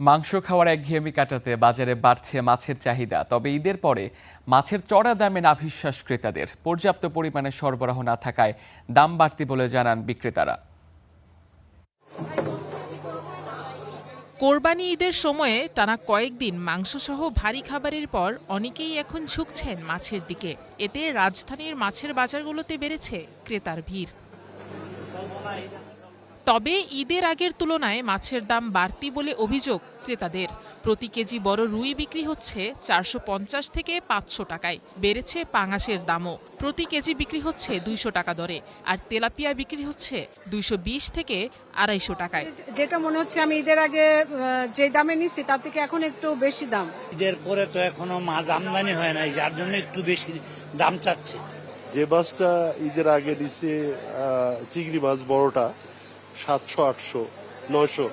মাংস খাওয়ার একঘেয়েমি কাটাতে বাজারে বাড়ছে মাছের চাহিদা। তবে ঈদের পরে মাছের চড়া দামে নাভিশ্বাস ক্রেতাদের। পর্যাপ্ত পরিমাণে সরবরাহ না থাকায় দাম বাড়তি বলে জানান বিক্রেতারা। কোরবানি ঈদের সময়ে টানা কয়েকদিন মাংসসহ ভারী খাবারের পর অনেকেই এখন ঝুঁকছেন মাছের দিকে। এতে রাজধানীর মাছের বাজারগুলোতে বেড়েছে ক্রেতার ভিড়। তবে ঈদের আগের তুলনায় মাছের দাম বাড়তি বলে অভিযোগ ক্রেতাদের। প্রতি কেজি বড় রুই বিক্রি হচ্ছে 450 থেকে 500 টাকায়। বেড়েছে পাঙাশের দামও, প্রতি কেজি বিক্রি হচ্ছে 200 টাকা দরে। আর তেলাপিয়া বিক্রি হচ্ছে 220 থেকে 250 টাকায়। যেটা মনে হচ্ছে আমি ঈদের আগে যে দামে নিচ্ছি তার থেকে এখন একটু বেশি দাম। ঈদের পরে তো এখনো মাছ আমদানি হয় নাই, যার জন্য একটু বেশি দাম চাচ্ছে। যে মাছটা ঈদের আগে নিচ্ছে চিংড়ি মাছ বড়টা 700, 800, 900,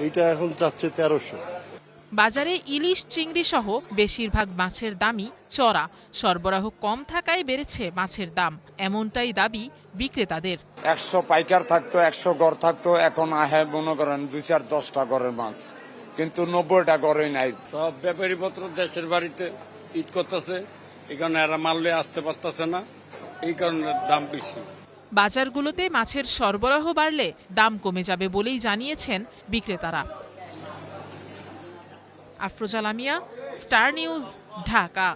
এইটা এখন চাচ্ছে 1300। বাজারে ইলিশ, চিংড়ি সহ বেশিরভাগ মাছের দামই চড়া। সরবরাহ কম থাকায় বেড়েছে মাছের দাম, এমনটাই দাবি বিক্রেতাদের। 100 পাইকার থাকতো, 100 গড় থাকতো, এখন আহে মনে করেন 2-4-10টা গড়ের মাছ, কিন্তু 90টা গড়ই নাই। সব ব্যাপারী পত্র দেশের বাড়িতে ঈদ করতেছে, এখানে এরা মারলে আসতে পারতেছে না, এই কারণে দাম বেশি। বাজারগুলোতে মাছের সরবরাহ বাড়লে দাম কমে যাবে বলেই জানিয়েছেন বিক্রেতারা। Afroza Lamia, star news, Dhaka.